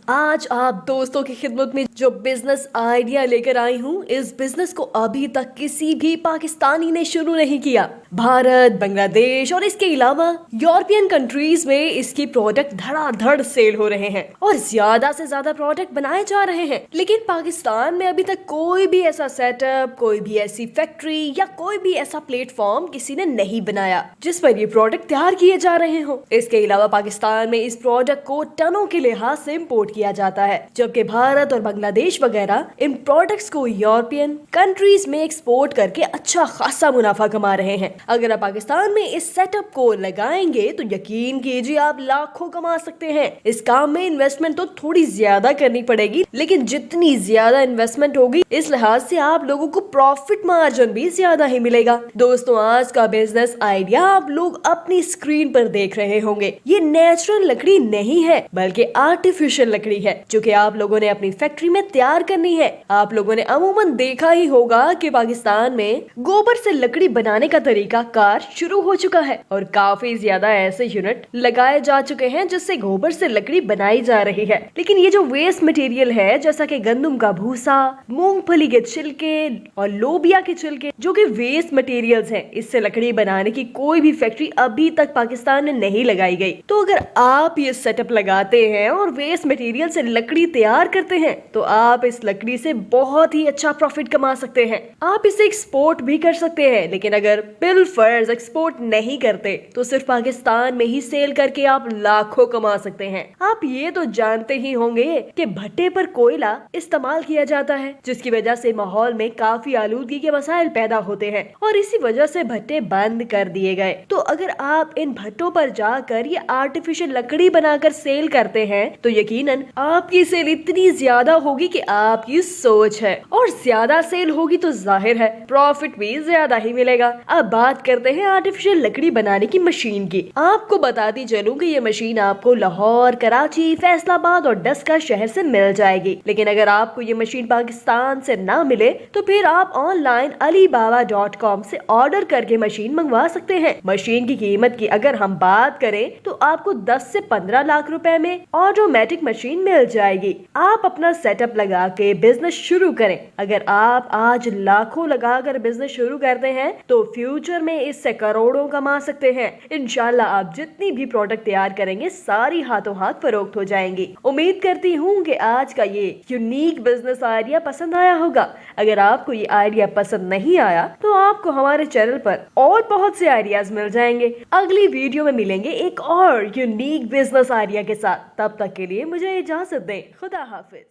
आज आप दोस्तों की खिदमत में जो बिजनेस आइडिया लेकर आई हूँ, इस बिजनेस को अभी तक किसी भी पाकिस्तानी ने शुरू नहीं किया। भारत, बांग्लादेश और इसके अलावा यूरोपियन कंट्रीज में इसकी प्रोडक्ट धड़ाधड़ सेल हो रहे हैं और ज्यादा से ज्यादा प्रोडक्ट बनाए जा रहे हैं। लेकिन पाकिस्तान में अभी तक कोई भी ऐसा सेटअप, कोई भी ऐसी फैक्ट्री या कोई भी ऐसा प्लेटफॉर्म किसी ने नहीं बनाया जिस पर ये प्रोडक्ट तैयार किए जा रहे हो। इसके अलावा पाकिस्तान में इस प्रोडक्ट को टनों के लिहाज से इम्पोर्ट किया जाता है, जबकि भारत और बांग्लादेश वगैरह इन प्रोडक्ट्स को यूरोपियन कंट्रीज में एक्सपोर्ट करके अच्छा खासा मुनाफा कमा रहे हैं। अगर आप पाकिस्तान में इस सेटअप को लगाएंगे तो यकीन कीजिए आप लाखों कमा सकते हैं। इस काम में इन्वेस्टमेंट तो थोड़ी ज्यादा करनी पड़ेगी, लेकिन जितनी ज्यादा इन्वेस्टमेंट होगी इस लिहाज से आप लोगों को प्रॉफिट मार्जिन भी ज्यादा ही मिलेगा। दोस्तों, आज का बिजनेस आइडिया आप लोग अपनी स्क्रीन पर देख रहे होंगे। ये नेचुरल लकड़ी नहीं है बल्कि आर्टिफिशियल लकड़ी है, जो कि आप लोगों ने अपनी फैक्ट्री में तैयार करनी है। आप लोगों ने अमूमन देखा ही होगा कि पाकिस्तान में गोबर से लकड़ी बनाने का तरीका कार शुरू हो चुका है और काफी ज्यादा ऐसे यूनिट लगाए जा चुके हैं जिससे गोबर से लकड़ी बनाई जा रही है। लेकिन ये जो वेस्ट मटेरियल है, जैसा कि गंदम का भूसा, मूंगफली के छिलके और लोबिया के छिलके, जो कि वेस्ट मटेरियल्स हैं, इससे लकड़ी बनाने की कोई भी फैक्ट्री अभी तक पाकिस्तान में नहीं लगाई गई। तो अगर आप ये सेटअप लगाते हैं और वेस्ट मटेरियल से लकड़ी तैयार करते हैं तो आप इस लकड़ी से बहुत ही अच्छा प्रॉफिट कमा सकते हैं। आप इसे एक्सपोर्ट भी कर सकते हैं, लेकिन अगर बिल फर्ज एक्सपोर्ट नहीं करते तो सिर्फ पाकिस्तान में ही सेल करके आप लाखों कमा सकते हैं। आप ये तो जानते ही होंगे कि भट्टे पर कोयला इस्तेमाल किया जाता है, जिसकी वजह से माहौल में काफी आलूदगी के मसाइल पैदा होते हैं और इसी वजह से भट्टे बंद कर दिए गए। तो अगर आप इन भट्टों पर जाकर ये आर्टिफिशियल लकड़ी बनाकर सेल करते हैं तो यकीनन आपकी सेल इतनी ज्यादा होगी कि आपकी सोच है, और ज्यादा सेल होगी तो जाहिर है प्रॉफिट भी ज्यादा ही मिलेगा। अब बात करते हैं आर्टिफिशियल लकड़ी बनाने की मशीन की। आपको बताती चलूं कि ये मशीन आपको लाहौर, कराची, फैसलाबाद और डस्का शहर से मिल जाएगी। लेकिन अगर आपको ये मशीन पाकिस्तान से ना मिले तो फिर आप ऑनलाइन alibaba.com से ऑर्डर करके मशीन मंगवा सकते हैं। मशीन की कीमत की अगर हम बात करें तो आपको 10 से 15 लाख रुपए में ऑटोमेटिक मशीन मिल जाएगी। आप अपना सेटअप लगा के बिजनेस शुरू करें। अगर आप आज लाखों लगाकर बिजनेस शुरू करते हैं तो फ्यूचर में इससे करोड़ों कमा सकते हैं। इंशाल्लाह आप जितनी भी प्रोडक्ट तैयार करेंगे सारी हाथों हाथ फरोख्त हो जाएंगी। उम्मीद करती हूँ कि आज का ये यूनिक बिजनेस आइडिया पसंद आया होगा। अगर आपको ये आइडिया पसंद नहीं आया तो आपको हमारे चैनल पर और बहुत से आइडियाज मिल जाएंगे। अगली वीडियो में मिलेंगे एक और यूनिक बिजनेस आइडिया के साथ। तब तक के लिए मुझे इजाजत दें। खुदा हाफिज।